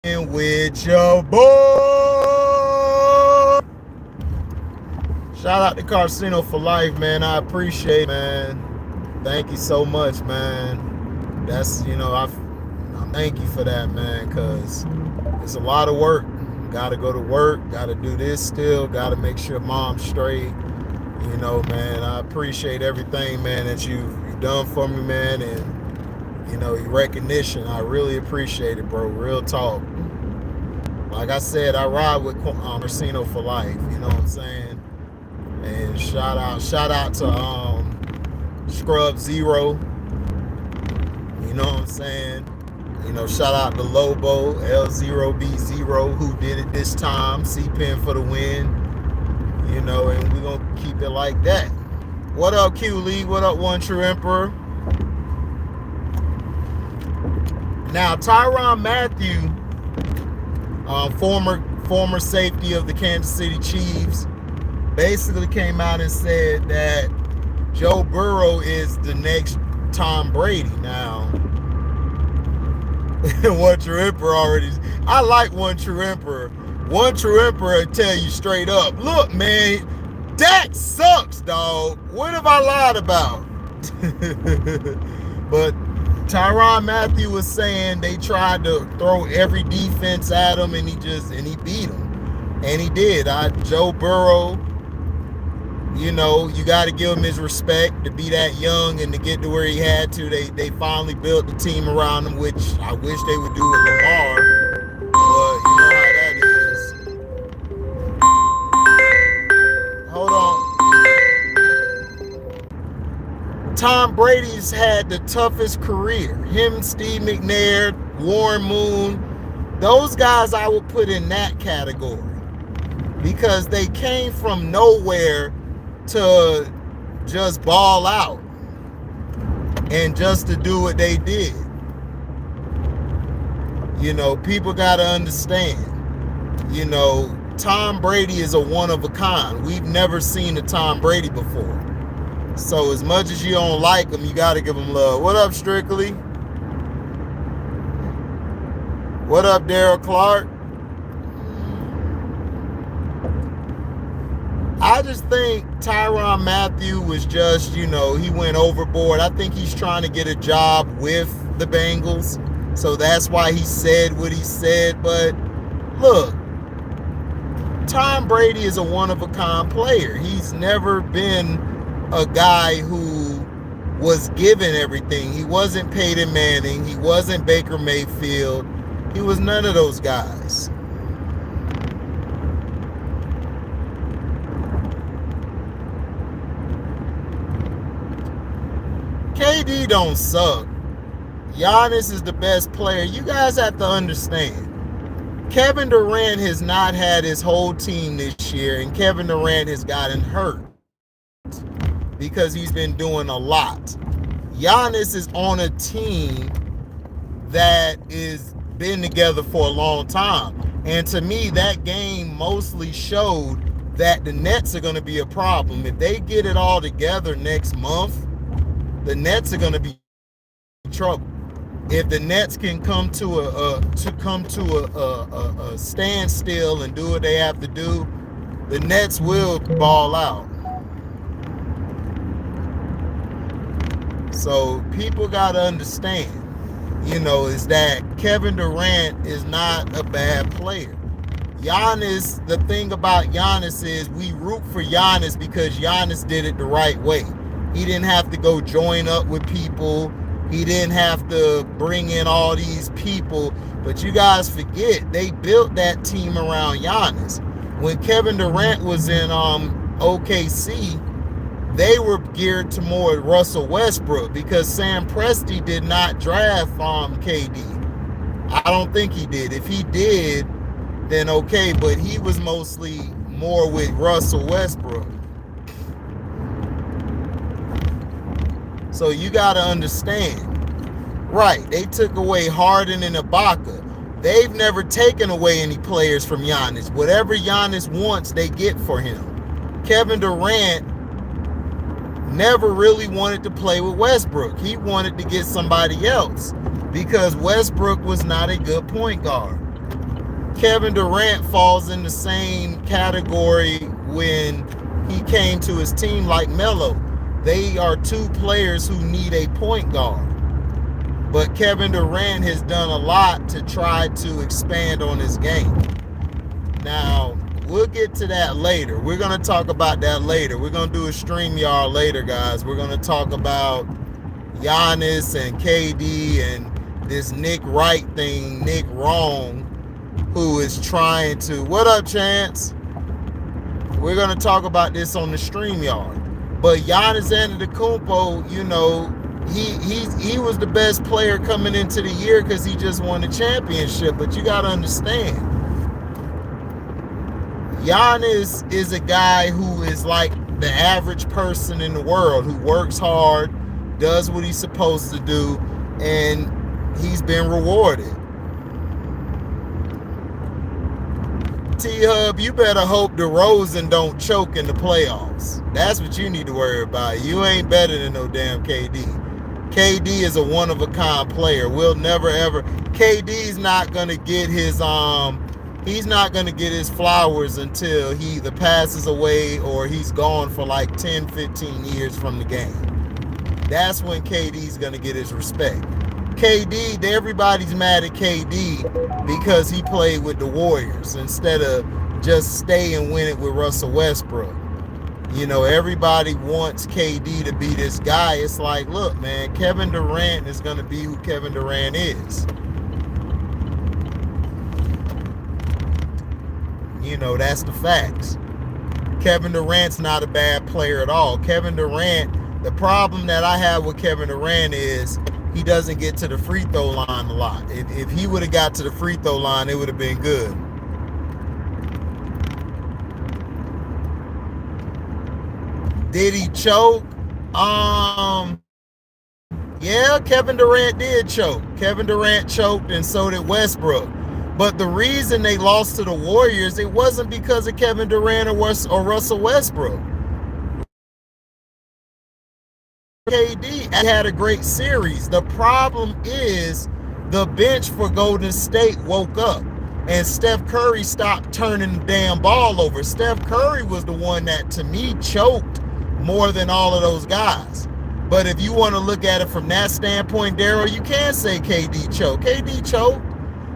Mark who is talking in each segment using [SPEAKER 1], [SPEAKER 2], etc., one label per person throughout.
[SPEAKER 1] with your boy. Shout out to Casino for Life, man. I appreciate it, man. Thank you so much, man. I thank you for that, man, because it's a lot of work. Gotta go to work, gotta do this still, gotta make sure mom's straight. Man, I appreciate everything, man, that you've done for me, man, and your recognition. I really appreciate it, bro. Real talk. Like I said, I ride with Casino for Life. You know what I'm saying? And shout out to Scrub Zero. You know what I'm saying? Shout out to Lobo, L0B0, who did it this time. C-Pen for the win. And we're going to keep it like that. What up, Q Lee? What up, One True Emperor? Now, Tyrann Mathieu, former safety of the Kansas City Chiefs, basically came out and said that Joe Burrow is the next Tom Brady. Now, One True Emperor already. I like One True Emperor. One True Emperor tell you straight up, look, man, Dak sucks, dog. What have I lied about? But Tyrann Mathieu was saying they tried to throw every defense at him, and he beat him, and he did. Joe Burrow, you got to give him his respect to be that young and to get to where he had to. They finally built the team around him, which I wish they would do with Lamar, but you know how that is. Hold on. Tom Brady's had the toughest career. Him, Steve McNair, Warren Moon, those guys I would put in that category because they came from nowhere to just ball out and just to do what they did. People got to understand, Tom Brady is a one of a kind. We've never seen a Tom Brady before. So as much as you don't like him, you got to give him love. What up, Strictly? What up, Daryl Clark? I just think Tyrann Mathieu was just, he went overboard. I think he's trying to get a job with the Bengals. So that's why he said what he said. But look, Tom Brady is a one-of-a-kind player. He's never been a guy who was given everything. He wasn't Peyton Manning. He wasn't Baker Mayfield. He was none of those guys. KD don't suck. Giannis is the best player. You guys have to understand. Kevin Durant has not had his whole team this year, and Kevin Durant has gotten hurt because he's been doing a lot. Giannis is on a team that is been together for a long time. And to me, that game mostly showed that the Nets are going to be a problem. If they get it all together next month, the Nets are going to be in trouble. If the Nets can come to a standstill and do what they have to do, the Nets will ball out. So people got to understand, is that Kevin Durant is not a bad player. Giannis, the thing about Giannis is we root for Giannis because Giannis did it the right way. He didn't have to go join up with people. He didn't have to bring in all these people. But you guys forget, they built that team around Giannis. When Kevin Durant was in OKC, they were geared to more Russell Westbrook because Sam Presti did not draft KD. I don't think he did. If he did, then okay, but he was mostly more with Russell Westbrook. So you got to understand, right, they took away Harden and Ibaka. They've never taken away any players from Giannis. Whatever Giannis wants, they get for him. Kevin Durant never really wanted to play with Westbrook. He wanted to get somebody else because Westbrook was not a good point guard. Kevin Durant falls in the same category when he came to his team like Melo. They are two players who need a point guard. But Kevin Durant has done a lot to try to expand on his game. Now, we'll get to that later. We're going to talk about that later. We're going to do a StreamYard later, guys. We're going to talk about Giannis and KD and this Nick Wright thing, Nick Wrong, who is trying to... What up, Chance? We're going to talk about this on the StreamYard. But Giannis Antetokounmpo, you know, he was the best player coming into the year because he just won the championship. But you got to understand, Giannis is a guy who is like the average person in the world, who works hard, does what he's supposed to do, and he's been rewarded. T-Hub, you better hope DeRozan don't choke in the playoffs. That's what you need to worry about. You ain't better than no damn KD. KD is a one-of-a-kind player. We'll never, ever... KD's not going to get his... He's not going to get his flowers until he either passes away or he's gone for like 10, 15 years from the game. That's when KD's going to get his respect. KD, everybody's mad at KD because he played with the Warriors instead of just stay and win it with Russell Westbrook. You know, everybody wants KD to be this guy. It's like, look, man, Kevin Durant is going to be who Kevin Durant is. You know, that's the facts. Kevin Durant's not a bad player at all. Kevin Durant, the problem that I have with Kevin Durant is he doesn't get to the free throw line a lot. If he would have got to the free throw line, it would have been good. Did he choke? Yeah, Kevin Durant did choke. Kevin Durant choked, and so did Westbrook. But the reason they lost to the Warriors, it wasn't because of Kevin Durant or Russell Westbrook. KD had a great series. The problem is the bench for Golden State woke up, and Steph Curry stopped turning the damn ball over. Steph Curry was the one that, to me, choked more than all of those guys. But if you want to look at it from that standpoint, Daryl, you can say KD choked. KD choked,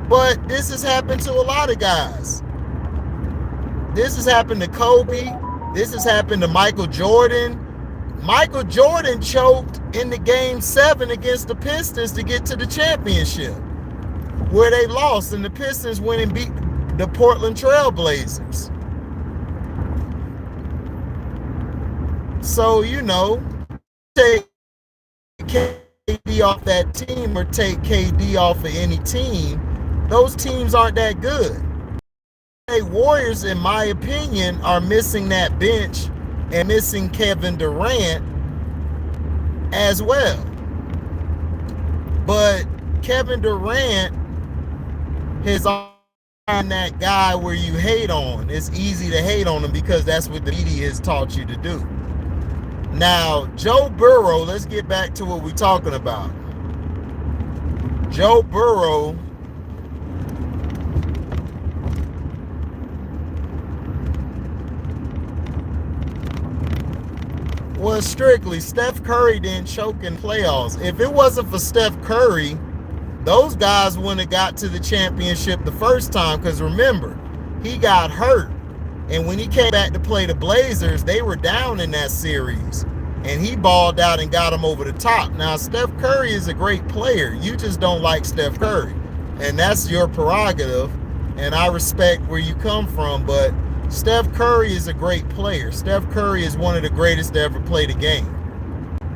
[SPEAKER 1] but this has happened to a lot of guys. This has happened to Kobe. This has happened to Michael Jordan. Michael Jordan choked in the Game 7 against the Pistons to get to the championship, where they lost, and the Pistons went and beat the Portland Trail Blazers. So, you know, take KD off that team or take KD off of any team, those teams aren't that good. The Warriors, in my opinion, are missing that bench and missing Kevin Durant as well. But Kevin Durant has been that guy where you hate on. It's easy to hate on him because that's what the media has taught you to do. Now, Joe Burrow, let's get back to what we're talking about. Joe Burrow was strictly, Steph Curry didn't choke in playoffs. If it wasn't for Steph Curry, those guys wouldn't have got to the championship the first time, because remember, he got hurt. And when he came back to play the Blazers, they were down in that series. And he balled out and got them over the top. Now, Steph Curry is a great player. You just don't like Steph Curry. And that's your prerogative. And I respect where you come from. But Steph Curry is a great player. Steph Curry is one of the greatest to ever play the game.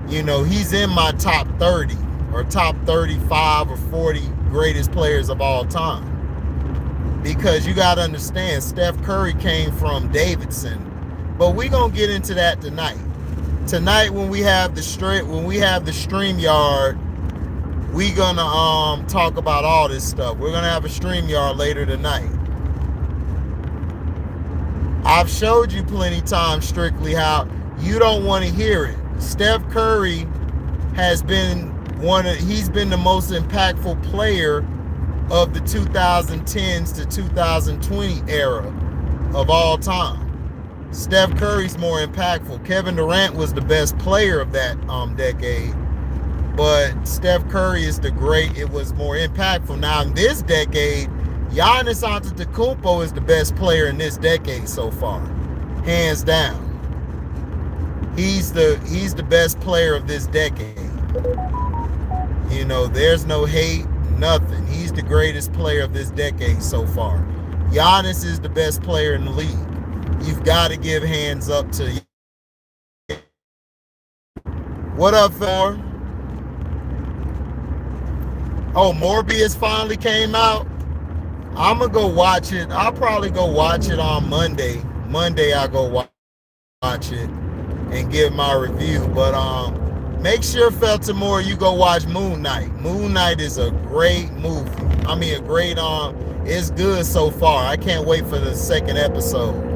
[SPEAKER 1] You know, he's in my top 30 or top 35 or 40 greatest players of all time. Because you got to understand, Steph Curry came from Davidson. But we're going to get into that tonight. Tonight, when we have the StreamYard, we're going to talk about all this stuff. We're going to have a StreamYard later tonight. I've showed you plenty times, Strictly, how you don't want to hear it. Steph Curry has been he's been the most impactful player of the 2010s to 2020 era of all time. Steph Curry's more impactful. Kevin Durant was the best player of that decade, but Steph Curry it was more impactful. Now in this decade, Giannis Antetokounmpo is the best player in this decade so far, hands down. He's the best player of this decade. You know, there's no hate, nothing. He's the greatest player of this decade so far. Giannis is the best player in the league. You've got to give hands up to. What up, Thor? Oh, Morbius finally came out. I'm gonna go watch it. I'll probably go watch it on Monday. I'll go watch it and give my review. But make sure, Feltimore, you go watch Moon Knight. Moon Knight is a great movie. I mean, it's good so far. I can't wait for the second episode.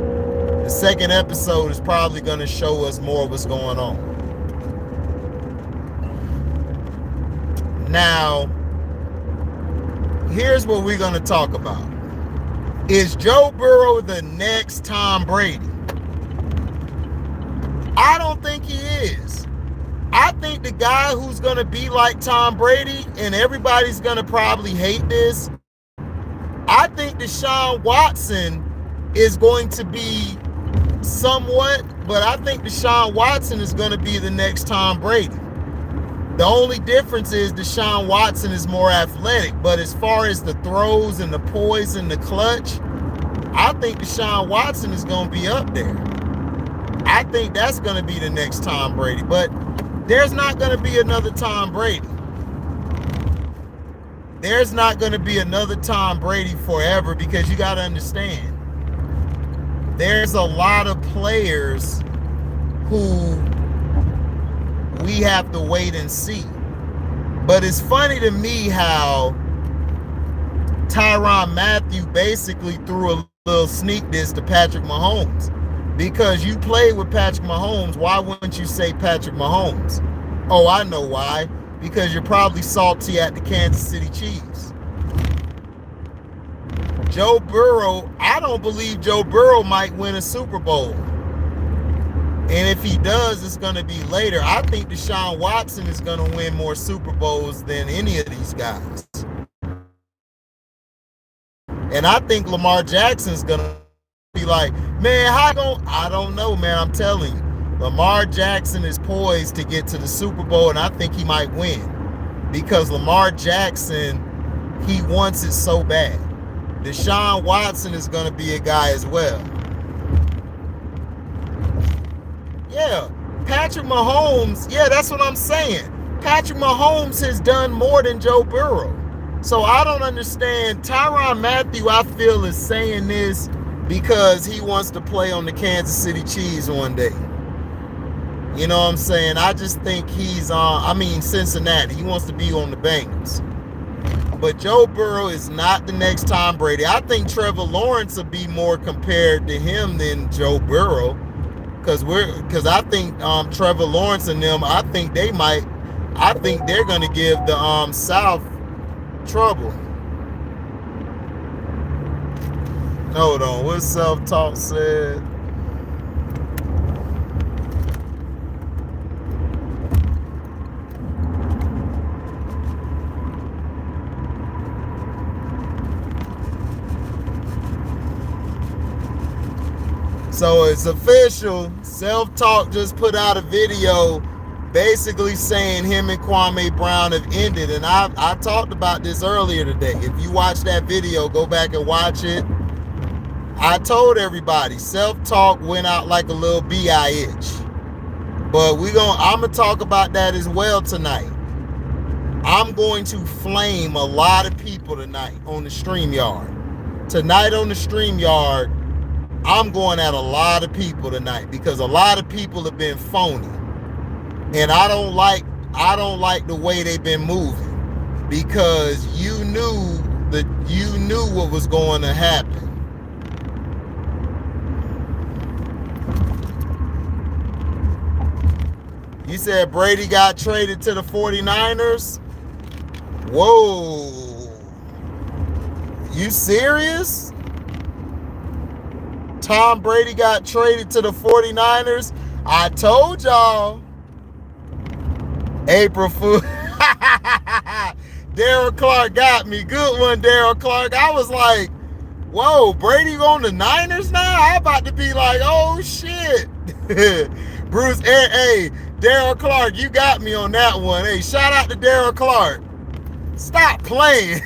[SPEAKER 1] The second episode is probably going to show us more of what's going on. Now, here's what we're going to talk about. Is Joe Burrow the next Tom Brady? I don't think he is. I think the guy who's going to be like Tom Brady, and everybody's going to probably hate this, I think Deshaun Watson is going to be somewhat, but I think Deshaun Watson is going to be the next Tom Brady. The only difference is Deshaun Watson is more athletic, but as far as the throws and the poise and the clutch, I think Deshaun Watson is going to be up there. I think that's going to be the next Tom Brady, but there's not going to be another Tom Brady. There's not going to be another Tom Brady forever, because you got to understand, there's a lot of players who we have to wait and see. But it's funny to me how Tyrann Mathieu basically threw a little sneak diss to Patrick Mahomes. Because you played with Patrick Mahomes, why wouldn't you say Patrick Mahomes? Oh, I know why. Because you're probably salty at the Kansas City Chiefs. Joe Burrow, I don't believe Joe Burrow might win a Super Bowl. And if he does, it's going to be later. I think Deshaun Watson is going to win more Super Bowls than any of these guys. And I think Lamar Jackson's going to be like, man, I don't know, man. I'm telling you, Lamar Jackson is poised to get to the Super Bowl, and I think he might win. Because Lamar Jackson, he wants it so bad. Deshaun Watson is going to be a guy as well. Yeah, Patrick Mahomes, yeah, that's what I'm saying. Patrick Mahomes has done more than Joe Burrow. So I don't understand. Tyrann Mathieu, I feel, is saying this because he wants to play on the Kansas City Chiefs one day. You know what I'm saying? I just think he's Cincinnati. He wants to be on the Bengals. But Joe Burrow is not the next Tom Brady. I think Trevor Lawrence will be more compared to him than Joe Burrow. Because I think Trevor Lawrence and them, I think they're going to give the South trouble. Hold on, what Self-Talk said? So it's official. Self-Talk just put out a video basically saying him and Kwame Brown have ended. And I talked about this earlier today. If you watch that video, go back and watch it. I told everybody, Self-Talk went out like a little bitch. But I'm going to talk about that as well tonight. I'm going to flame a lot of people tonight on the StreamYard. Tonight on the StreamYard, I'm going at a lot of people tonight because a lot of people have been phony. And I don't like the way they've been moving, because you knew what was going to happen. You said Brady got traded to the 49ers? Whoa. You serious? Tom Brady got traded to the 49ers? I told y'all. April Fool. Daryl Clark got me. Good one, Daryl Clark. I was like, whoa, Brady on the Niners now? I'm about to be like, oh, shit. Bruce, hey, Daryl Clark, you got me on that one. Hey, shout out to Daryl Clark. Stop playing.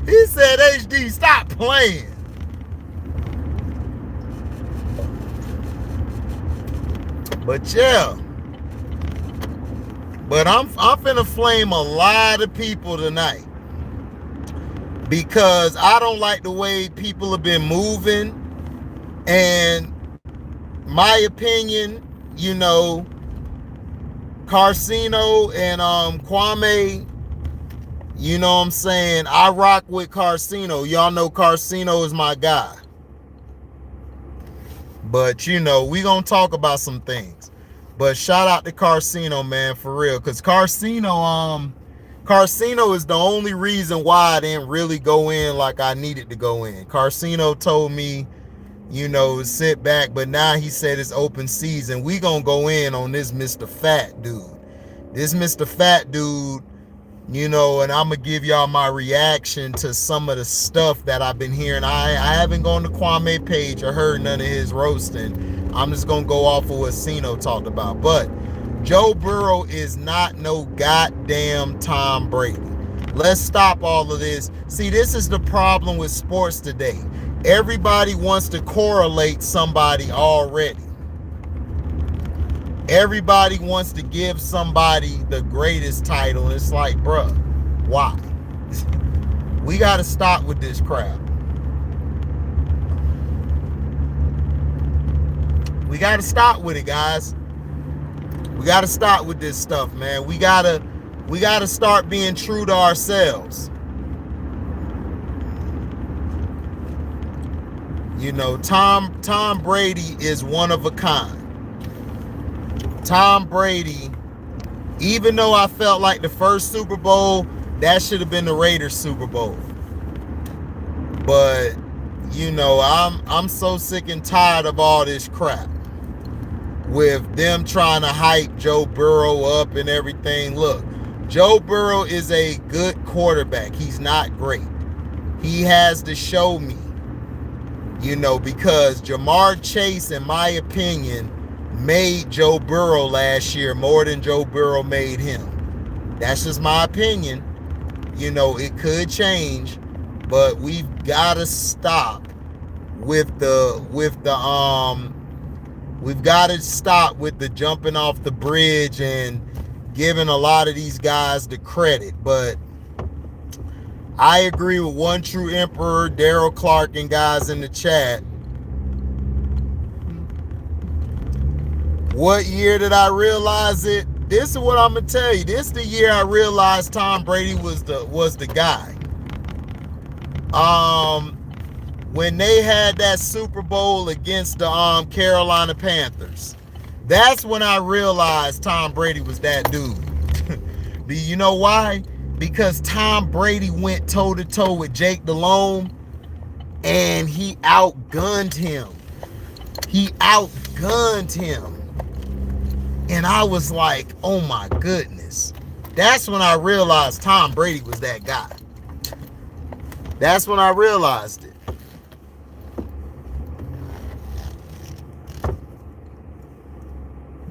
[SPEAKER 1] He said, HD, stop playing. But yeah. But I'm finna flame a lot of people tonight. Because I don't like the way people have been moving. And my opinion, you know, Carcino and Kwame, you know what I'm saying? I rock with Carcino. Y'all know Carcino is my guy. But, you know, we gonna talk about some things. But shout out to Carcino, man, for real. Because Carcino is the only reason why I didn't really go in like I needed to go in. Carcino told me, you know, sit back, but now he said it's open season. We gonna go in on this Mr. Fat dude. This Mr. Fat dude, you know, and I'm gonna give y'all my reaction to some of the stuff that I've been hearing. I haven't gone to Kwame page or heard none of his roasting. I'm just gonna go off of what Sino talked about. But Joe Burrow is not no goddamn Tom Brady. Let's stop all of this. See, this is the problem with sports today. Everybody wants to correlate somebody already. Everybody wants to give somebody the greatest title. And it's like, bruh, why? We got to stop with this crap. We got to stop with it, guys. We got to stop with this stuff, man. We got to start being true to ourselves. You know, Tom Brady is one of a kind. Tom Brady, even though I felt like the first Super Bowl, that should have been the Raiders Super Bowl. But, you know, I'm so sick and tired of all this crap. With them trying to hype Joe Burrow up and everything. Look, Joe Burrow is a good quarterback. He's not great. He has to show me, you know, because Jamar Chase, in my opinion, made Joe Burrow last year more than Joe Burrow made him. That's just my opinion. You know, it could change, but we've got to stop with the we've got to stop with the jumping off the bridge and giving a lot of these guys the credit. But I agree with One True Emperor, Daryl Clark, and guys in the chat. What year did I realize it? This is what I'm gonna tell you. This is the year I realized Tom Brady was the guy. When they had that Super Bowl against the Carolina Panthers, that's when I realized Tom Brady was that dude. Do you know why? Because Tom Brady went toe-to-toe with Jake Delhomme, and he outgunned him. And I was like, oh my goodness. That's when I realized Tom Brady was that guy. That's when I realized it.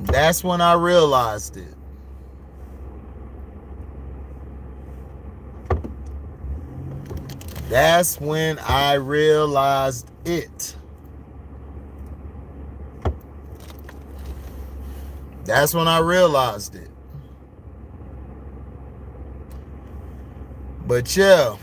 [SPEAKER 1] That's when I realized it. That's when I realized it. That's when I realized it. But yeah,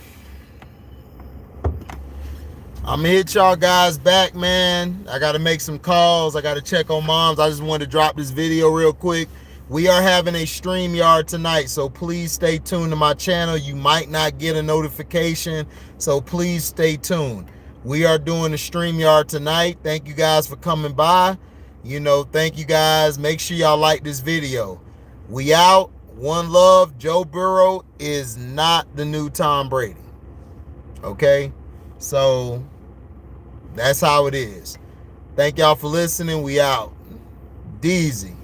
[SPEAKER 1] I'm gonna hit y'all guys back, man. I gotta make some calls. I gotta check on moms. I just wanted to drop this video real quick. We are having a StreamYard tonight, so please stay tuned to my channel. You might not get a notification, so please stay tuned. We are doing a StreamYard tonight. Thank you guys for coming by. You know, thank you guys. Make sure y'all like this video. We out. one love, Joe Burrow is not the new Tom Brady. Okay? So that's how it is. Thank y'all for listening. We out. Deezy.